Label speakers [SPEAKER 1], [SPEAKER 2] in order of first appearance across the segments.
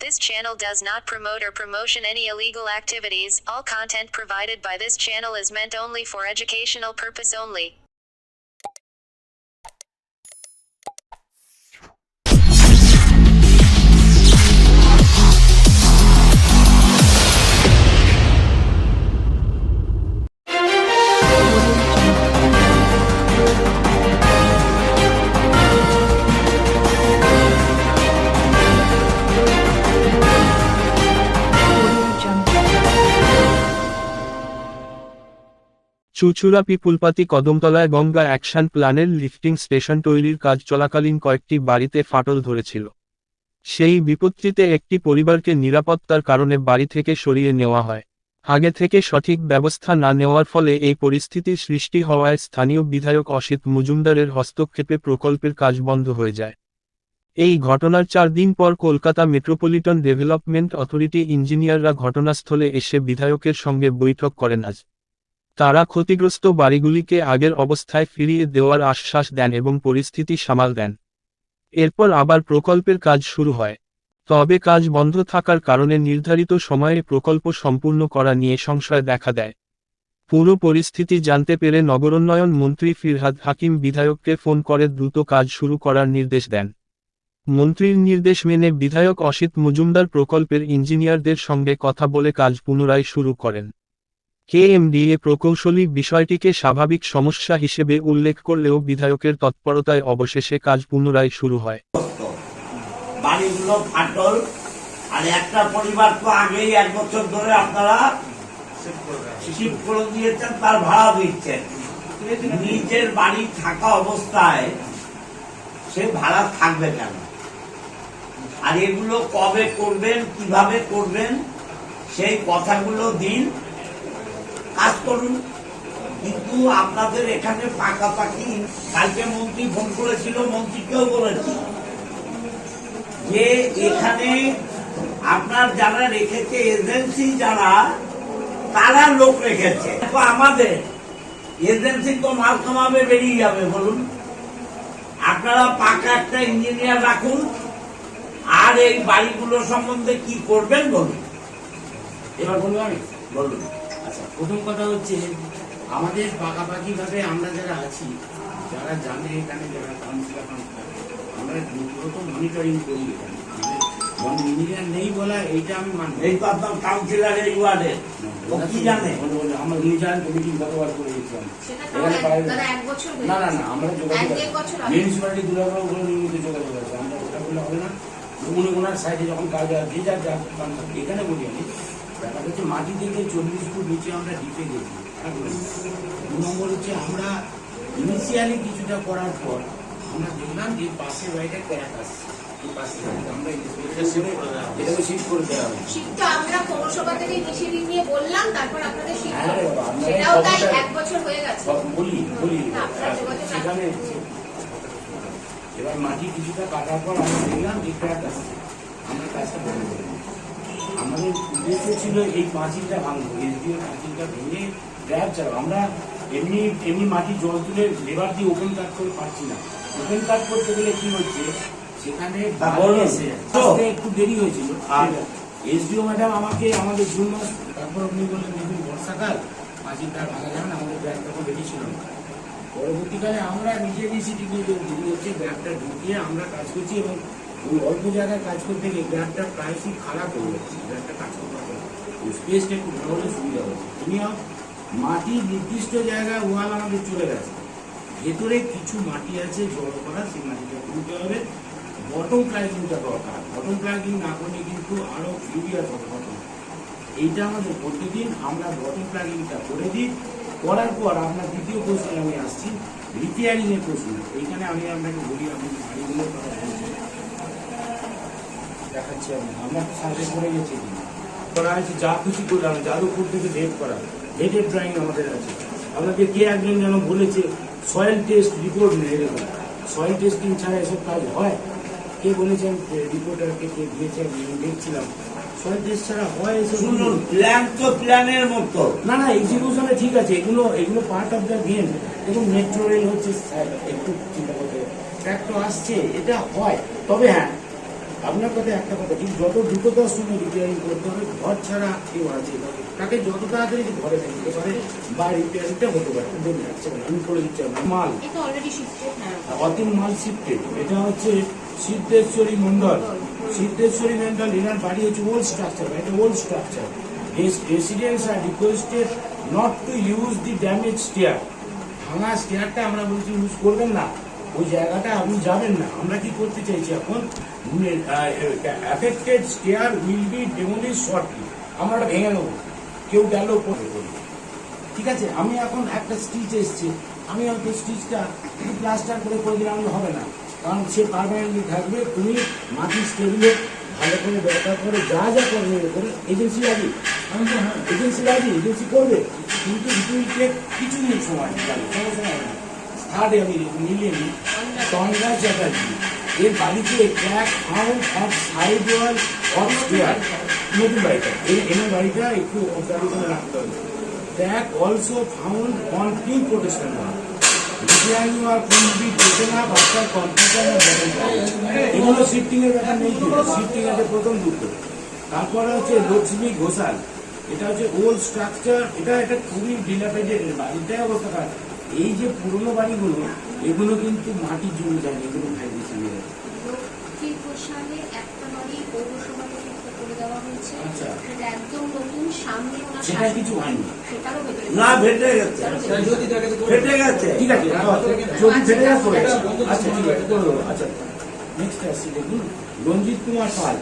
[SPEAKER 1] This channel does not promote or promotion any illegal activities. All content provided by this channel is meant only for educational purpose only.
[SPEAKER 2] চুঁচুড়া পিপুলপাতি কদমতলায় Ganga action প্ল্যানের lifting station তৈরির কাজ চলাকালীন কয়েকটি বাড়িতে ফাটল ধরেছিল। সেই বিপত্তিতে একটি পরিবারকে নিরাপত্তার কারণে বাড়ি থেকে সরিয়ে নেওয়া হয়। আগে থেকে সঠিক ব্যবস্থা না নেওয়ার ফলে এই পরিস্থিতির সৃষ্টি হওয়ায় স্থানীয় বিধায়ক অসিত মজুমদারের হস্তক্ষেপে প্রকল্পের কাজ বন্ধ হয়ে যায়। এই ঘটনার 4 দিন পর কলকাতা মেট্রোপলিটন ডেভেলপমেন্ট অথরিটি ইঞ্জিনিয়াররা ঘটনাস্থলে এসে বিধায়কের সঙ্গে বৈঠক করেন। আজ তারা ক্ষতিগ্রস্ত বাড়িগুলিকে আগের অবস্থায় ফিরিয়ে দেওয়ার আশ্বাস দেন এবং পরিস্থিতি সামাল দেন। এরপর আবার প্রকল্পের কাজ শুরু হয়। তবে কাজ বন্ধ থাকার কারণে নির্ধারিত সময়ে প্রকল্প সম্পূর্ণ করা নিয়ে সংশয় দেখা দেয়। পুরো পরিস্থিতি জানতে পেরে নগরোন্নয়ন মন্ত্রী ফিরহাদ হাকিম বিধায়ককে ফোন করে দ্রুত কাজ শুরু করার নির্দেশ দেন। মন্ত্রীর নির্দেশ মেনে বিধায়ক অসিত মজুমদার প্রকল্পের ইঞ্জিনিয়ারদের সঙ্গে কথা বলে কাজ পুনরায় শুরু করেন। কেএমডিএ প্রকৌশলী বিষয়টিকে স্বাভাবিক সমস্যা হিসেবে উল্লেখ করলেও বিধায়কের তৎপরতায় অবশেষে কাজ পুনরায় শুরু হয়।
[SPEAKER 3] বাড়িগুলো ফাটল, আর একটা পরিবার তো আগেই 1 বছর ধরে আপনারা শিফট করে দিয়েছেন, তার ভাড়া দিচ্ছেন। নিজের বাড়ি থাকা অবস্থায় সে ভাড়া থাকবে কেন? আর এগুলো কবে করবেন, কিভাবে করবেন, সেই কথাগুলো দিন, কাজ করুন। কিন্তু আপনাদের এখানে পাকাপাকি, কালকে মন্ত্রী ফোন করেছিল, মন্ত্রীকেও বলেছি যে এখানে আপনার যারা রেখেছে এজেন্সি, যারা তারা লোক রেখেছে, আমাদের এজেন্সি তো মাল কামাবে, বেরিয়ে যাবে। বলুন, আপনারা পাকা একটা ইঞ্জিনিয়ার রাখুন, আর এই বাড়িগুলো সম্বন্ধে কি করবেন বলুন।
[SPEAKER 4] এবার বলবো আমি,
[SPEAKER 3] বলুন।
[SPEAKER 4] আচ্ছা, প্রথম কথা হচ্ছে আমাদের পাকাপাকি ভাবে আমরা যারা আছি, যারা জানে এখানে, যারা কাউন্সিলর আমরা মূলত মনিটরিং করি। এখানে ইঞ্জিনিয়ার নেই বলা, এইটা আমি মানব।
[SPEAKER 3] এই তো আপনার কাউন্সিলর এই ওয়ার্ডে কি জানে?
[SPEAKER 4] আমরা নিউজিল্যান্ড কমিটি গতবার করে গেছিলাম এখানে। না না না, আমরা যোগাযোগ মিউনিসিপালিটি দুর্গাপুর ওগুলো নিয়মিত যোগাযোগ আছে। আমরা ওটা করলে হবে না। উনি ওনার সাইডে যখন কাজ যে যার যার এখানে বলি আমি, ব্যাপার হচ্ছে মাটি থেকে 40 ফুট নিচে আমরা ডিপে গেছি। 2 নম্বর হচ্ছে আমরা ইনিশিয়ালি কিছুটা করার পর আমরা দেখলাম যে পাশের বাড়িটা ক্র্যাক আসছে। আমরা এটাকে শিফট করে দেওয়া হবে।
[SPEAKER 5] আমরা পৌরসভা থেকে ডিসিডি নিয়ে বললাম, তারপর আপনাদের সেটাও তাই 1 বছর হয়ে গেছে।
[SPEAKER 4] বলি সেখানে এবার মাটি কিছুটা কাটার পর আমরা দেখলাম যে ক্র্যাক আসছে। আমরা কাজটা বন্ধ করি। আমাদের উদ্দেশ্য ছিল এই পাঁচিলটা ভাঙবো, এসডিও পাঁচিলটা ভেঙে ড্রাইভ চালাবো। আমরা এমনি মাটি জল তুলে লেবার দিয়ে ওপেন কাট করে পারছি না। ওপেন কাট করতে গেলে কি হচ্ছে, সেখানে একটু দেরি হয়েছিল। এসডিও ম্যাডাম আমাকে আমাদের জুন মাস, তারপর আপনি বললেন দেখুন বর্ষাকাল, পাঁচিলটা ভাঙা যাবে না, আমাদের ব্যাগ তখন রেডি ছিল না। পরবর্তীকালে আমরা নিজে ডিসিটি হচ্ছে ব্যাগটা ঢুকিয়ে আমরা কাজ করছি, এবং ওই অল্প জায়গায় কাজ করতে গিয়ে ব্যাগটা প্রায়শই খারাপ হয়ে যাচ্ছে। ব্যাগটা কাজ করতে হবে, ওই স্পেসটা একটু ভালো হলে সুবিধা হচ্ছে। মিনিমাম মাটি নির্দিষ্ট জায়গায় ওয়াল আমাদের চলে গেছে, ভেতরে কিছু মাটি আছে জড়ো করা, সেই মাটিটা তুলতে হবে। বটম প্লাগিংটা দরকার, বটম প্লাগিং না করলে কিন্তু আরো ইউরিয়া হবে। এইটা আমাদের প্রতিদিন আমরা বটম প্লাগিংটা করে দিই। করার পর আপনার দ্বিতীয় প্রশ্নে আমি আসছি, রিপেয়ারিং এর প্রশ্ন। এইখানে আমি আপনাকে বলি, আপনি বাড়িগুলোর কথা বলছেন, দেখাচ্ছি আমরা সার্ভে করে গেছি, করা হয়েছে যা খুশি করলাম। যাদবপুর থেকে ডেট করা, ডেটের ড্রয়িং আমাদের আছে। আপনাকে কে একজন যেন বলেছে সয়েল টেস্ট রিপোর্ট নিয়ে রেখে, সয়েল টেস্টিং ছাড়া এসব কাজ হয়? কে বলেছেন? রিপোর্টারকে কে দিয়েছে, দেখছিলাম। সয়েল টেস্ট ছাড়া হয় এসব?
[SPEAKER 3] শুনুন, প্ল্যান তো প্ল্যানের মতো।
[SPEAKER 4] না না, এক্সিকিউশনে ঠিক আছে, এগুলো পার্ট অফ দ্য গেম। দেখুন মেট্রো রেল হচ্ছে, একটু চিন্তা করতে ট্র্যাক তো আসছে, এটা হয়। তবে হ্যাঁ, আপনার কথা একটা কথা, কিন্তু যত দ্রুততার সঙ্গে রিপেয়ারিং করতে হবে, ঘর ছাড়া কেউ আছে তাকে যত তাড়াতাড়ি ঘরে ফেলতে পারে বা রিপেয়ারিংটা হতে পারে, আমি করে দিচ্ছি আপনার মাল
[SPEAKER 5] এটা অলরেডি শিফটেড। হ্যাঁ,
[SPEAKER 4] অতীন মাল শিফটেড। এটা হচ্ছে সিদ্ধেশ্বরী মন্ডল। সিদ্ধেশ্বরী মন্ডল এনার বাড়ি হচ্ছে ওল্ড স্ট্রাকচার, এটা old structure. Residents are requested not to use the damage stair. ভাঙা স্টেয়ারটা আমরা বলছি ইউজ করবেন না, ওই জায়গাটা আপনি যাবেন না। আমরা কি করতে চাইছি এখন, affected stair will be demolish shortly. আমরা ওটা ভেঙে নেবো, কেউ গেল পরে করি, ঠিক আছে। আমি এখন একটা স্টিচ এসছে, আমি হয়তো স্টিচটা প্লাস্টার করে দিলে আমি হবে না, কারণ সে পারমানেন্টলি থাকবে। তুমি মাটি স্টেবিলে ভালো করে ব্যবহার করে যা যা করবে করে এজেন্সি লাগি, আমি তো হ্যাঁ এজেন্সি লাগি, এজেন্সি করবে, কিন্তু কিছু দিন সময় লাগবে, কোনো সময় হবে না। থার্ডে আমি মিলিয়ে নিই, তন্দ্রা চ্যাটার্জি, এর বাড়িতে crack found of side wall of stair, নতুন বাড়িটা, এনার বাড়িটা একটু অবজারভেশনে রাখতে হবে। Crack also found on pin protection wall, repairing work will be taken up after completion of battery. এগুলো শিফটিং এর ব্যাপার নেই, শিফটিং আছে প্রথম দুটো। তারপরে হচ্ছে লক্ষ্মী ঘোষাল, এটা হচ্ছে ওল্ড স্ট্রাকচার, এটা খুবই ডিলাপেটেড বাড়িটাই অবস্থা খারাপ। এই যে পুরোনো বাড়িগুলো, এগুলো কিন্তু মাটির জমি যায়, এগুলো ভাইব্রেশন হয়ে যাচ্ছে।
[SPEAKER 5] লক্ষ্মী ঘোষালের একটা বাড়ি পৌরসভা থেকে করে দেওয়া হয়েছে।
[SPEAKER 4] আচ্ছা।
[SPEAKER 5] সেটা একদম নতুন, সামনে ওনার
[SPEAKER 4] সেটা কিছু হয়নি,
[SPEAKER 5] সেটারও ভেতরে
[SPEAKER 3] না ফেটে গেছে, ফেটে গেছে।
[SPEAKER 4] ঠিক আছে, যদি ফেটে যাওয়া করে আচ্ছা ঠিক আছে করে দেবো। আচ্ছা নেক্সট আসছি, দেখুন Ranjit Kumar Pal,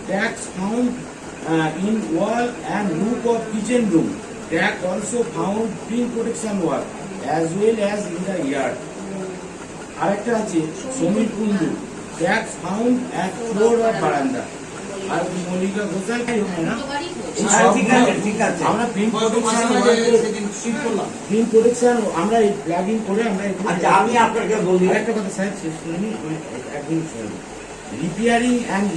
[SPEAKER 4] tax found in wall and roof of kitchen room, tack also found pin protection wall as well as in the yard. আরেকটা আছে Samir Kundu, tax found at floor of veranda. আর মল্লিকা ঘোষাল কি হয় না,
[SPEAKER 3] ঠিক আছে, ঠিক আছে।
[SPEAKER 4] আমরা প্রিন্ট প্রোটেকশন আমরা এই প্লাগিং করে আমরা
[SPEAKER 3] আচ্ছা, আমি আপনাকে বলি,
[SPEAKER 4] আরেকটা কথা স্যার শেষ করে নিই, একদিন রিপেয়ারিং অ্যান্ড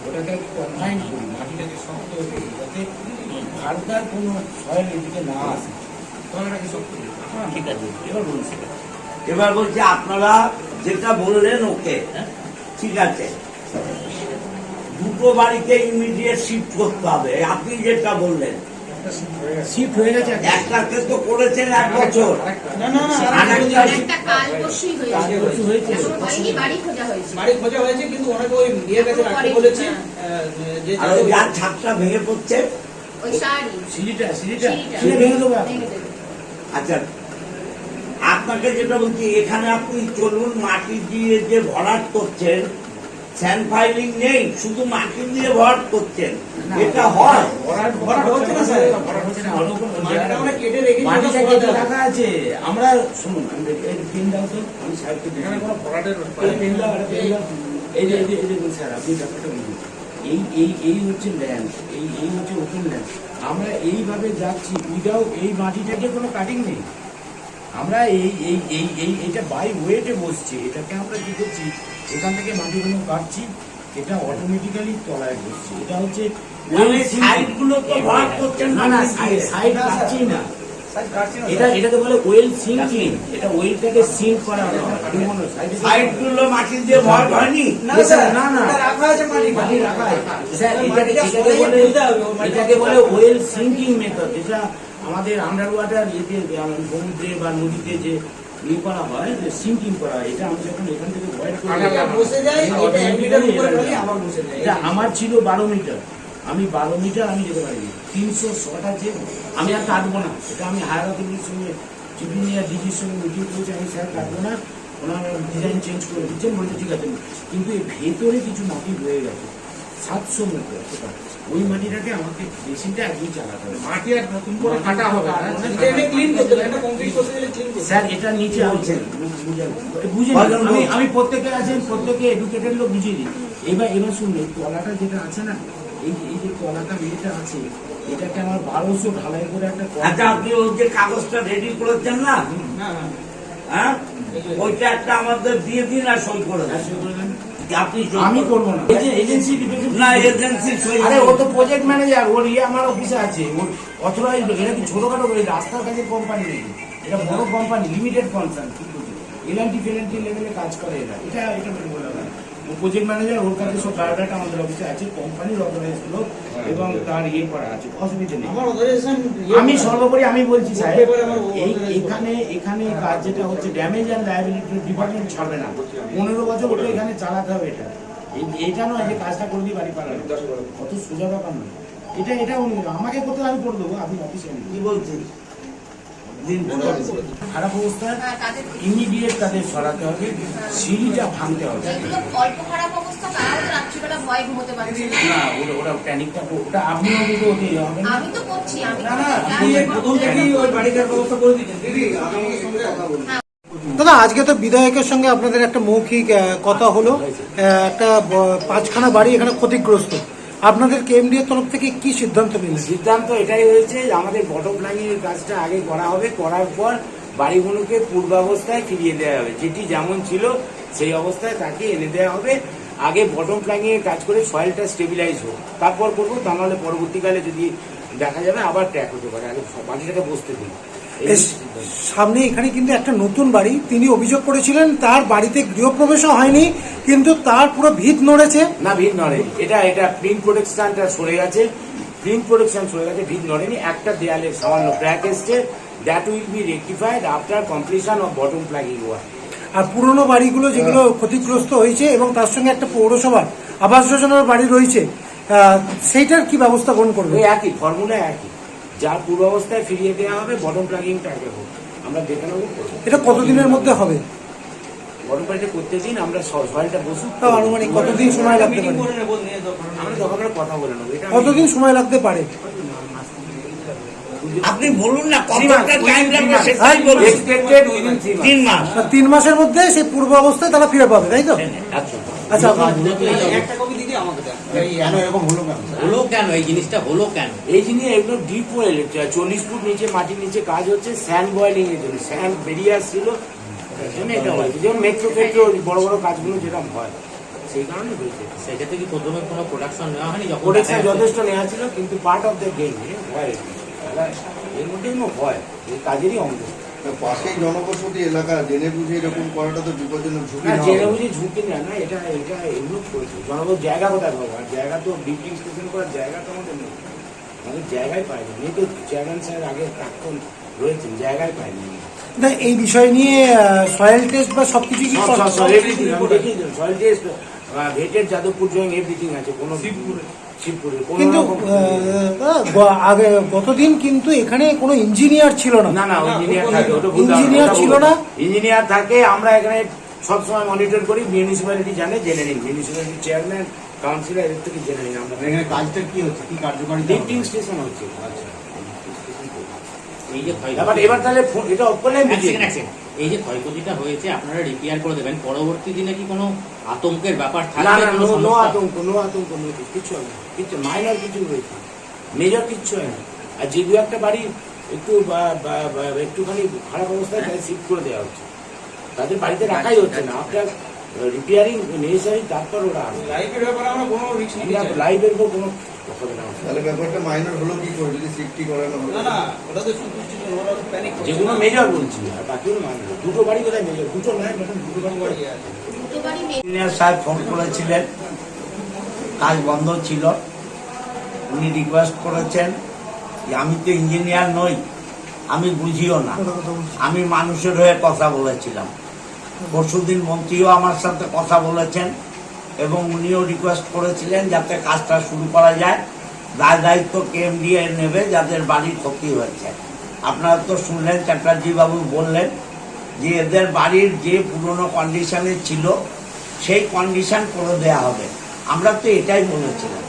[SPEAKER 4] ওটাকে কম্বাইন করি, মাটিটাকে শক্ত করি যাতে ফার্দার কোনো সয়েল এদিকে না আসে, তলাটাকে শক্ত করি। ঠিক আছে, এবার বলছি
[SPEAKER 3] এবার বলছি আপনারা যেটা বললেন ওকে, ঠিক আছে। দুটো বাড়িতে ইমিডিয়েট শিফট করতে হবে, আপনি যেটা বললেন।
[SPEAKER 4] শিফট হয়ে গেছে,
[SPEAKER 3] একটাকে তো করেছেন 1 বছর,
[SPEAKER 4] না না না
[SPEAKER 5] একটা কালবশী হয়েছে, এখনো হয়নি, বাড়ি খোঁজা হয়েছে
[SPEAKER 6] কিন্তু ওনাকে ওই বিয়ের কাছে রাখতে বলেছি।
[SPEAKER 3] আর ওই যার ছাদটা ভেঙে পড়ছে,
[SPEAKER 5] ওই শাড়ি
[SPEAKER 4] সিঁড়িটা ভেঙে দেবো।
[SPEAKER 5] ভেঙে দেবে।
[SPEAKER 3] আচ্ছা আপনাকে যেটা বলছি, এখানে আপনি চলুন, মাটি দিয়ে যে ভরাট করছেন, স্যান্ড ফাইলিং নেই, শুধু মাটি দিয়ে ভরাট করছেন, এটা হয়?
[SPEAKER 4] ভরাট হচ্ছে না স্যার, ভরাট হচ্ছে না,
[SPEAKER 6] মাটিটা আমরা কেটে রেখেছি,
[SPEAKER 4] মাটিটা কেটে রাখা আছে। আমরা শুনুন, পেন দাও তো, আমি সাহেবকে দেখি কোনো ভরাটের পেন দাও, এই যে দেখুন স্যার, আপনি ব্যাপারটা বুঝুন। এই হচ্ছে ল্যান্ড, এই হচ্ছে ওপেন ল্যান্ড। আমরা এইভাবে যাচ্ছি উইদাউট এই মাটিটাকে কোনো কাটিং নেই। আমরা এইটা বাই ওয়েটে বসছি, এটাকে আমরা কি করছি, এখান থেকে মাটিগুলো কাটছি, এটা অটোমেটিক্যালি তলায় বসছে। এটা হচ্ছে
[SPEAKER 3] সাইডগুলো তো ভরাট করছেন
[SPEAKER 4] না না, সাইড কাটছি না, এটাকে বলে ওয়েল সিঙ্কিং। এটা ওয়েলটাকে সিঙ্ক করা হয়,
[SPEAKER 3] সাইডগুলো মাটি দিয়ে ভরাট হয়নি?
[SPEAKER 4] না না রাখা আছে, মাটি রাখা আছে স্যার। এটাকে বলে ওয়েল সিঙ্কিং মেথড, যেটা আমাদের আন্ডার ওয়াটার ইয়েতে সমুদ্রে বা নদীতে যে ইয়ে করা হয়, যে সিঙ্কিং করা হয়। এটা আমি যখন এখান থেকে ভয়েড করি, এটা আমার ছিল 12 মিটার, আমি 12 মিটার আমি যেতে পারি। 300 শট আছে, আমি আর কাটবো না। এটা আমি হায়ার অথরিটির সঙ্গে চিফ ইঞ্জিনিয়ার ডিজির সঙ্গে মিটিং করেছি, আমি স্যার কাটবো না, ওনার ডিজাইন চেঞ্জ করে দিচ্ছেন, বলতে ঠিক আছে। কিন্তু এই ভেতরে কিছু মাটি রয়ে গেছে 700 মিটার, ওই মাটিটাকে আমাকে বেসিনটা একদিন চালাতে হবে, মাটি আর নতুন করে কাটা হবে। স্যার এটা নিচে আছেন, আমি প্রত্যেকে আছেন, প্রত্যেকে এডুকেটেড লোক বুঝিয়ে দিই। এবার শুনলে তলাটা যেটা আছে না, এই যে তলাটা মেয়েটা আছে, এটাকে আমার 1200 ঢালাই করে একটা।
[SPEAKER 3] আচ্ছা, আপনি ওই যে কাগজটা রেডি করেছেন না, হ্যাঁ, ওইটা একটা আমাদের দিয়ে দিন আর সই করে দেন।
[SPEAKER 4] আমি করবো না, এজেন্সি
[SPEAKER 3] না, এজেন্সি সই।
[SPEAKER 4] আরে ও তো প্রজেক্ট ম্যানেজার, ওর আমার অফিসে আছে, ওর অথরাইজড। এটা কি ছোটখাটো রাস্তার কাছে কোম্পানি নেই, এটা বড় কোম্পানি, লিমিটেড কনসার্ন। ঠিক বলছি, এলএনটি ফেলেন্টি লেভেলে কাজ করে এরা, এটা বলবো না। প্রজেক্ট ম্যানেজার ওর কাছে সব বায়োডাটা আমাদের অফিসে আছে, কোম্পানির অথরাইজ লোক এবং তার ইয়ে করা আছে, অসুবিধা নেই।
[SPEAKER 6] আমার অথরাইজেশন
[SPEAKER 4] আমি সর্বোপরি আমি বলছি সাহেব, এখানে কাজ যেটা হচ্ছে ড্যামেজ অ্যান্ড লায়াবিলিটি ডিপার্টমেন্ট ছাড়বে না, 15 বছর ধরে এখানে চালাতে হবে। এটা নয় যে কাজটা করে দিয়ে বাড়ি পালানো, অত সোজা ব্যাপার নয়। এটা আমাকে করতে আমি করে দেবো, আপনি অফিসে
[SPEAKER 3] কি বলছেন? দিন
[SPEAKER 4] খারাপ অবস্থা
[SPEAKER 5] হ্যাঁ, তাদের
[SPEAKER 4] ইমিডিয়েট তাদের সরাতে হবে, সিঁড়িটা ভাঙতে হবে।
[SPEAKER 5] যেগুলো অল্প খারাপ অবস্থা তারাও তো রাত্রিবেলা ভয় ঘুমোতে পারছে না।
[SPEAKER 4] না ওরা প্যানিকটা ওটা আপনিও কিন্তু ওতে হবে না।
[SPEAKER 5] আমি তো করছি, আমি
[SPEAKER 6] না আপনি প্রথম থেকেই ওই বাড়িটার ব্যবস্থা করে দিচ্ছেন। দিদি আমার সঙ্গে কথা বলুন।
[SPEAKER 7] দাদা, আজকে তো বিধায়কের সঙ্গে আপনাদের একটা মৌখিক কথা হলো, একটা 5খানা বাড়ি এখানে ক্ষতিগ্রস্ত, আপনাদের কেএমডি এর তরফ থেকে কি সিদ্ধান্ত নিলেন?
[SPEAKER 4] সিদ্ধান্ত এটাই হয়েছে যে আমাদের বটম প্ল্যানিং এর কাজটা আগে করা হবে, করার পর বাড়িগুলোকে পূর্বাবস্থায় ফিরিয়ে দেওয়া হবে, যেটি যেমন ছিল সেই অবস্থায় তাকে এনে দেওয়া হবে। আগে বটম প্ল্যানিং এর কাজ করে সয়েলটা স্টেবিলাইজ হোক, তারপর করবো। তা নাহলে পরবর্তীকালে যদি দেখা যাবে আবার ট্র্যাক হতে পারে, আগে বাড়িটাকে বসতে দিন।
[SPEAKER 7] সামনে এখানে কিন্তু একটা নতুন বাড়ি, তিনি অভিযোগ করেছিলেন তার বাড়িতে গৃহপ্রবেশও হয়নি, কিন্তু তার পুরো ভিত নড়েছে।
[SPEAKER 4] না, ভিত নড়েনি, এটা প্রিন্ট প্রোটেকশনটা সরে গেছে, প্রিন্ট প্রোটেকশন সরে গেছে, ভিত নড়েনি। একটা দেয়ালে সামান্য ক্র্যাক এসছে, that will be rectified after completion of bottom planning work.
[SPEAKER 7] আর পুরনো বাড়িগুলো যেগুলো ক্ষতিগ্রস্ত হয়েছে এবং তার সঙ্গে একটা পৌরসভা আবাস যোজনার বাড়ি রয়েছে, সেইটার কি ব্যবস্থা গ্রহণ করবে?
[SPEAKER 4] ওই একই ফর্মুলা, একই, যার পূর্বাবস্থায় ফিরিয়ে দেওয়া হবে বটম প্ল্যানিংটা আগে হোক, আমরা দেখে নেবো।
[SPEAKER 7] এটা কতদিনের মধ্যে হবে?
[SPEAKER 4] বটম প্ল্যানিং করতে দিন, আমরা সয়েলটা বসুক।
[SPEAKER 7] তাও আনুমানিক কতদিন সময় লাগতে
[SPEAKER 6] মিটিং
[SPEAKER 7] পারে?
[SPEAKER 6] করে নেব, নিয়ে দরকার
[SPEAKER 4] আমরা দরকার হলে কথা বলে নেবো। এটা
[SPEAKER 7] কতদিন সময় লাগতে পারে?
[SPEAKER 3] আপনি বলুন না কতটা টাইম লাগবে সেটাই বলুন।
[SPEAKER 4] এক্সপেক্টেড উইদিন 3 মাস।
[SPEAKER 3] 3 মাস।
[SPEAKER 7] 3 মাসের মধ্যে সেই পূর্ব অবস্থায় তারা ফিরে পাবে, তাই তো? আচ্ছা,
[SPEAKER 6] একটা কপি দিদি আমাকে দেন।
[SPEAKER 8] হলো কেন এই জিনিসটা হলো কেন?
[SPEAKER 4] এই জিনিস এগুলো ডিপ ওয়েল, 40 ফুট নিচে মাটির নিচে কাজ হচ্ছে স্যান্ড বয়েলিং এর জন্য, স্যান্ড বেরিয়ে আসছিল, এটা হয়েছে। যেমন মেট্রো ফেট্রো বড় বড় কাজগুলো যেরকম হয় সেই কারণে হয়েছে।
[SPEAKER 8] সেক্ষেত্রে কি প্রথমে কোনো প্রোডাকশন নেওয়া হয়নি? যখন
[SPEAKER 4] প্রোটেকশন যথেষ্ট নেওয়া ছিল, কিন্তু পার্ট অফ দ্য গেম ভয়, এর মধ্যে কোনো ভয়, এই কাজেরই অঙ্গ।
[SPEAKER 9] পাশেই জনবসতি এলাকা, জেনে বুঝে এরকম করাটা তো বিপজ্জনক, ঝুঁকি
[SPEAKER 4] না,
[SPEAKER 9] নেওয়া
[SPEAKER 4] জেনে
[SPEAKER 9] হবে।
[SPEAKER 4] বুঝে ঝুঁকি নেয় না, এটা এগুলো করেছে। জনবল জায়গা কোথায় পাবো? আর জায়গা তো ডিপলিং স্টেশন করার জায়গা তো আমাদের নেই, আমাদের জায়গায় পাইনি। নেই তো, চেয়ারম্যান স্যার আগে প্রাক্তন রয়েছেন, জায়গায় পাইনি।
[SPEAKER 7] না, এই বিষয় নিয়ে সয়েল টেস্ট বা সবকিছু কি করা?
[SPEAKER 4] সয়েল টেস্ট, ভেটের যাদবপুর জয়েন এভরিথিং আছে, কোনো শিবপুরে
[SPEAKER 7] কিন্তু আগে গতদিন কিন্তু এখানে কোনো ইঞ্জিনিয়ার ছিল না।
[SPEAKER 4] না ইঞ্জিনিয়ার থাকে,
[SPEAKER 7] ইঞ্জিনিয়ার ছিল না।
[SPEAKER 4] ইঞ্জিনিয়ার থাকে, আমরা এখানে সবসময় মনিটর করি, মিউনিসিপ্যালিটি জানে, জেনে নিন, মিউনিসিপ্যালিটি চেয়ারম্যান কাউন্সিলর এদের থেকে জেনে নিন। আমরা
[SPEAKER 9] এখানে কাজটা কি হচ্ছে, কি কার্যকারিতা?
[SPEAKER 4] লিফটিং স্টেশন হচ্ছে।
[SPEAKER 8] এই যে
[SPEAKER 4] এবার তাহলে এটা অফ করলে
[SPEAKER 8] এই যে ক্ষয়ক্ষতিটা হয়েছে আপনারা রিপেয়ার করে দেবেন, পরবর্তী দিনে কি কোনো আতঙ্কের ব্যাপার
[SPEAKER 4] না,
[SPEAKER 8] থাকবে? কোনো
[SPEAKER 4] নো
[SPEAKER 8] সমস্যা?
[SPEAKER 4] আতঙ্ক, কিছু হবে না, কিছু মাইনর কিছু হয়েছে, মেজর কিচ্ছু হয় না। আর যে দু একটা বাড়ি একটুখানি খারাপ অবস্থায় তাদের শিফট করে দেওয়া হচ্ছে, তাদের বাড়িতে রাখাই হচ্ছে না। আপনার রিপেয়ারিং নেসেসারি, তারপর ওরা আসবে।
[SPEAKER 6] লাইফের ব্যাপারে আমরা কোনো রিস্ক নিতে চাই না।
[SPEAKER 4] লাইভের উপর কোনো কথা না।
[SPEAKER 9] তাহলে ব্যাপারটা মাইনর হলো কি করে যদি সিফটি করানো হলো?
[SPEAKER 6] না ওটা তো সন্তুষ্টি জন্য ওরা তো প্যানিক করছে।
[SPEAKER 4] যেগুলো মেজর বলছি, আর বাকিগুলো মাইনর। দুটো বাড়ি কোথায় মেজর? দুটো নয়, দুটো বাড়ি
[SPEAKER 6] আছে।
[SPEAKER 5] দুটো বাড়ি নেই।
[SPEAKER 3] ইঞ্জিনিয়ার সাহেব ফোন করেছিলেন, কাজ বন্ধ ছিল। উনি রিকোয়েস্ট করেছেন যে আমি তো ইঞ্জিনিয়ার নই, আমি বুঝিও না, আমি মানুষের হয়ে কথা বলেছিলাম। পরশুদিন মন্ত্রীও আমার সাথে কথা বলেছেন এবং উনিও রিকোয়েস্ট করেছিলেন যাতে কাজটা শুরু করা যায়। দায়িত্ব কেএমডি নেবে যাদের বাড়ির ক্ষতি হয়েছে। আপনারা তো শুনলেন, চ্যাটার্জি বাবু বললেন যে এদের বাড়ির যে পুরনো কন্ডিশনে ছিল সেই কন্ডিশন করে দেয়া হবে। আমরা তো এটাই বলেছিলাম,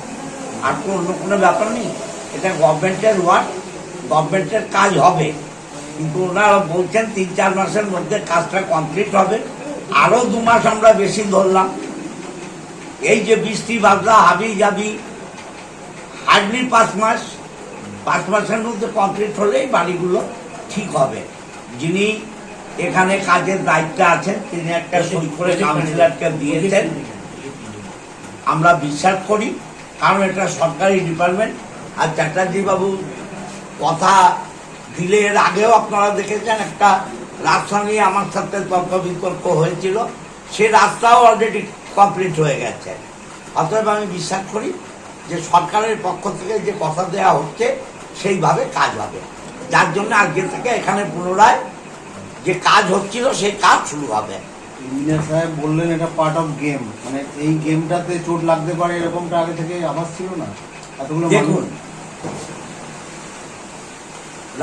[SPEAKER 3] আর তো অন্য কোনো ব্যাপার নেই। এটা গভর্নমেন্টের ওয়ার্ক, গভর্নমেন্টের কাজ হবে, কিন্তু ওনারা বলছেন 3-4 মাসের মধ্যে কাজটা কমপ্লিট হবে। আরো 2 মাস আমরা বেশি ধরলাম। এই যে বৃষ্টি বাদলা হাবি যাবি, হার্ডলি 5 মাস, 5 মাসের মধ্যে কমপ্লিট হলেই বাড়িগুলো ঠিক হবে। যিনি এখানে কাজের দায়িত্বে আছেন তিনি একটা সই করে কাউন্সিলরকে দিয়েছেন। আমরা বিশ্বাস করি, কারণ এটা সরকারি ডিপার্টমেন্ট। আর চ্যাটার্জি বাবু কথা দিলে, এর আগেও আপনারা দেখেছেন একটা রাস্তা নিয়ে আমার সাথে তর্ক বিতর্ক হয়েছিল, সে রাস্তাও অলরেডি কমপ্লিট হয়ে গেছে। অতএব আমি বিশ্বাস করি যে সরকারের পক্ষ থেকে যে কথা দেওয়া হচ্ছে সেইভাবে কাজ হবে, যার জন্য আজকে থেকে এখানে পুনরায় যে কাজ হচ্ছিল সেই কাজ শুরু হবে।
[SPEAKER 9] ইঞ্জিনিয়ার সাহেব বললেন এটা পার্ট অফ গেম, মানে এই গেমটাতে চোট লাগতে পারে এরকমটা আগে থেকে আভাস ছিল না? এতগুলো
[SPEAKER 3] দেখুন,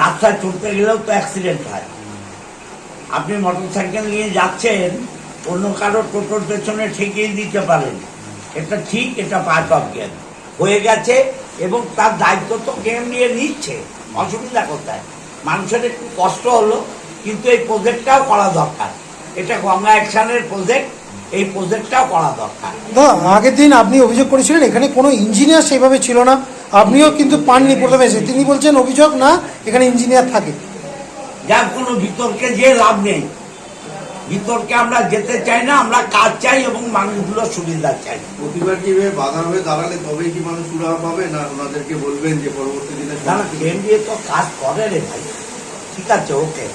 [SPEAKER 3] রাস্তায় চলতে গেলেও তো অ্যাক্সিডেন্ট হয়। আপনি মোটরসাইকেল নিয়ে যাচ্ছেন, অন্য কারো টোটোর পেছনে ঠেকিয়ে দিতে পারেন, এটা ঠিক, এটা পার্ট অফ গেম হয়ে গেছে এবং তার দায়িত্ব তো গেম নিয়ে নিচ্ছে। অসুবিধা কোথায়? মানুষের একটু কষ্ট হলো, কিন্তু এই প্রজেক্টটাও করা দরকার। এটা গঙ্গা অ্যাকশনের প্রজেক্ট, এই প্রজেক্টটাও করা দরকার।
[SPEAKER 7] আগের দিন আপনি অভিযোগ করেছিলেন এখানে কোনো ইঞ্জিনিয়ার সেভাবে ছিল না, আপনিও কিন্তু পাননি প্রথমে এসে। তিনি বলছেন অভিযোগ না, এখানে ইঞ্জিনিয়ার থাকে।
[SPEAKER 3] যার কোনো বিতর্কে যে লাভ নেই, বিতর্কে আমরা যেতে চাই না, আমরা কাজ চাই এবং মানুষগুলো সুবিধা চাই।
[SPEAKER 9] প্রতিবার কিভাবে বাধা হয়ে দাঁড়ালে তবেই কি মানুষ সুরাহা পাবে, না ওনাদেরকে বলবেন যে পরবর্তী দিনে
[SPEAKER 3] তারা গেম দিয়ে তো কাজ করে রে ভাই। ঠিক আছে, ওকে।